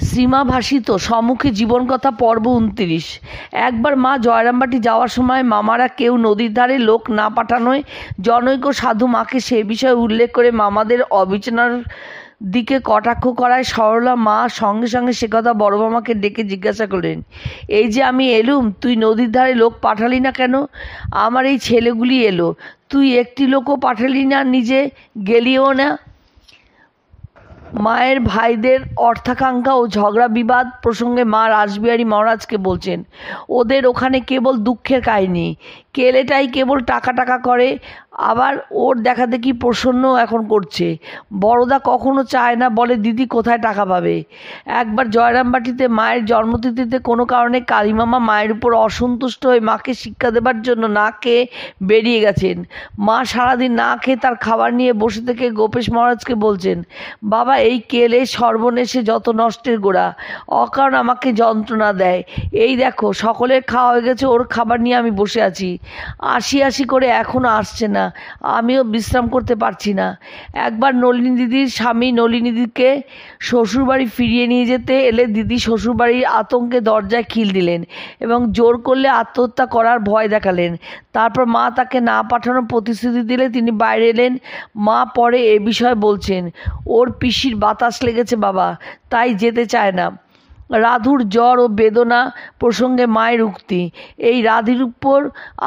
শ্রীমা ভাসিত সম্মুখে জীবনকথা পর্ব ২৯। একবার মা জয়রামবাটি যাওয়ার সময় মামারা কেউ নদীর ধারে লোক না পাঠানোয় জনৈক সাধু মাকে সে বিষয়ে উল্লেখ করে মামাদের অবিচারণার দিকে কটাক্ষ করায় সরলা মা সঙ্গে সঙ্গে সে কথা বড় মামাকে ডেকে জিজ্ঞাসা করলেন, এই যে আমি এলুম, তুই নদীর ধারে লোক পাঠালি না কেন? আমার এই ছেলেগুলি এলো, তুই একটি লোকও পাঠালি না, নিজে গেলিও না। মায়ের ভাইদের অর্থাকাঙ্ক্ষা ও ঝগড়া বিবাদ প্রসঙ্গে মা রাসবিহারী মহারাজকে বলছেন, ওদের ওখানে কেবল দুঃখের কাহিনী, কেলেটাই কেবল টাকা টাকা করে, আবার ওর দেখা দেখি প্রসন্ন এখন করছে। বড়দা কখনো চায় না, বলে দিদি কোথায় টাকা পাবে। একবার জয়রামবাটিতে মায়ের জন্মতিথিতে কোনো কারণে কালীমামা মায়ের উপর অসন্তুষ্ট হয়ে মাকে শিক্ষা দেবার জন্য না খেয়ে বেরিয়ে গেছেন। মা সারাদিন না খেয়ে তার খাবার নিয়ে বসে থেকে গোপেশ মহারাজকে বলছেন, বাবা এই কেলে সর্বনেশে যত নষ্টের গোড়া, অকারণ আমাকে যন্ত্রণা দেয়। এই দেখো সকলের খাওয়া হয়ে গেছে, ওর খাবার নিয়ে আমি বসে আছি, আসি করে এখনও আসছে না, আমিও বিশ্রাম করতে পারছি না। একবার নলিনী দিদির স্বামী নলিনী দিদিকে শ্বশুরবাড়ি ফিরিয়ে নিয়ে যেতে এলে দিদি শ্বশুরবাড়ির আতঙ্কে দরজায় খিল দিলেন এবং জোর করলে আত্মহত্যা করার ভয় দেখালেন। তারপর মা তাকে না পাঠানোর প্রতিশ্রুতি দিলে তিনি বাইরে এলেন। মা পরে এ বিষয়ে বলছেন, ওর পিসির বাতাস লেগেছে বাবা, তাই যেতে চায় না। রাধুর জ্বর ও বেদনা প্রসঙ্গে মায়ের উক্তি, এই রাধির উপর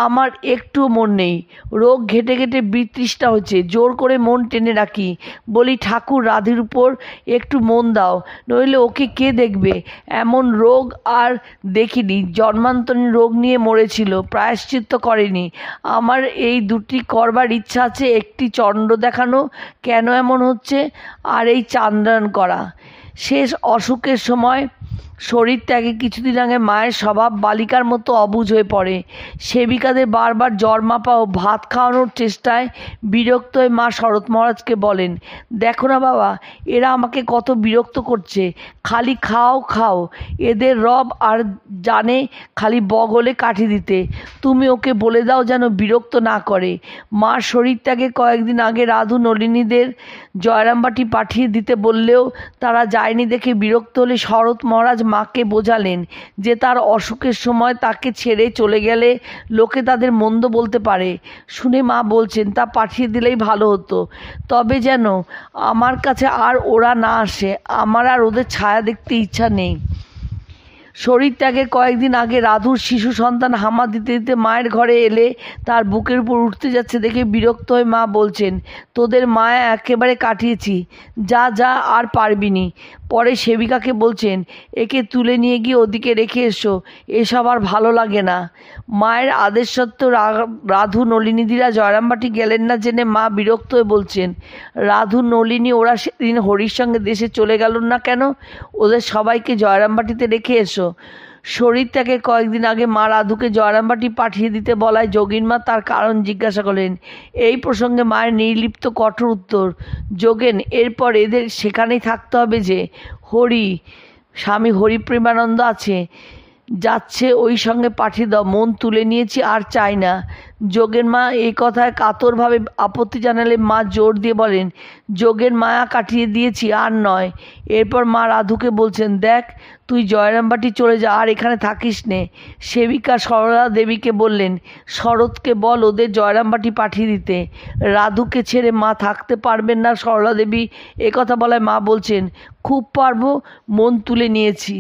আমার একটুও মন নেই, রোগ ঘেটে ঘেটে বিতৃষ্ণা হচ্ছে, জোর করে মন টেনে রাখি, বলি ঠাকুর রাধির উপর একটু মন দাও, নইলে ওকে কে দেখবে। এমন রোগ আর দেখিনি, জন্মান্তরীণ রোগ নিয়ে মরেছিল, প্রায়শ্চিত্ত করেনি। আমার এই দুটি করবার ইচ্ছা আছে, একটি চণ্ড দেখানো কেন এমন হচ্ছে, আর এই চান্দ্রায়ণ করা। শেষ অসুখের সময় শরীর ত্যাগে কিছুদিন আগে মায়ের স্বভাব বালিকার মতো অবুঝ হয়ে পড়ে। সেবিকাদের বারবার জ্বর মাপা ও ভাত খাওয়ানোর চেষ্টায় বিরক্ত হয়ে মা শরৎ মহারাজকে বলেন, দেখো না বাবা, এরা আমাকে কত বিরক্ত করছে, খালি খাও খাও, এদের রব আর জানে খালি বগলে কাঠি দিতে, তুমি ওকে বলে দাও যেন বিরক্ত না করে। মার শরীর ত্যাগে কয়েকদিন আগে রাধু নলিনীদের জয়রামবাটি পাঠিয়ে দিতে বললেও তারা যায়নি দেখে বিরক্ত হলে শরৎ মহারাজ মাকে বোঝালেন যে তার অসুখের সময় তাকে ছেড়ে চলে গেলে লোকে তাদের মন্দ বলতে পারে। শুনে মা বলছেন, তা পাঠিয়ে দিলেই ভালো হতো, তবে যেন আমার কাছে আর ওরা না আসে, আমার আর ওদের ছায়া দেখতে ইচ্ছা নেই। শরীর ত্যাগের কয়েকদিন আগে রাধুর শিশু সন্তান হামা দিতে দিতে মায়ের ঘরে এলে তার বুকের উপর উঠতে যাচ্ছে দেখে বিরক্ত হয়ে মা বলছেন, তোদের মায়া একেবারে কাটিয়েছি, যা যা আর পারবিনি। পরে সেবিকাকে বলছেন, একে তুলে নিয়ে গিয়ে ওদিকে রেখে এসো, এসব আর ভালো লাগে না। মায়ের আদেশ সত্ত্বেও রাধু নলিনীদিরা জয়রামবাটি গেলেন না জেনে মা বিরক্ত হয়ে বলছেন, রাধু নলিনী ওরা সেদিন হরির সঙ্গে দেশে চলে গেল না কেন? ওদের সবাইকে জয়রামবাটিতে রেখে এসো। শরীর ত্যাগের কয়েকদিন আগে মা রাধুকে জয়রামবাটি পাঠিয়ে দিতে বলায় যোগীনমা তার কারণ জিজ্ঞাসা করলেন। এই প্রসঙ্গে মায়ের নির্লিপ্ত কঠোর উত্তর, যোগেন, এরপর এদের সেখানেই থাকতে হবে যে হরি স্বামী হরিপ্রেমানন্দ আছে, যাচ্ছে ওই সঙ্গে পাঠিয়ে দাও, মন তুলে নিয়েছি, আর চাই না। যোগেন মা এই কথায় কাতরভাবে আপত্তি জানালে মা জোর দিয়ে বলেন, যোগের মায়া কাটিয়ে দিয়েছি, আর নয়। এরপর মা রাধুকে বলছেন, দেখ তুই জয়রামবাটি চলে যা, আর এখানে থাকিস নে। সেবিকা সরলা দেবীকে বললেন, শরৎকে বল ওদের জয়রামবাটি পাঠিয়ে দিতে। রাধুকে ছেড়ে মা থাকতে পারবেন না সরলা দেবী একথা বলায় মা বলছেন, খুব পারবো, মন তুলে নিয়েছি।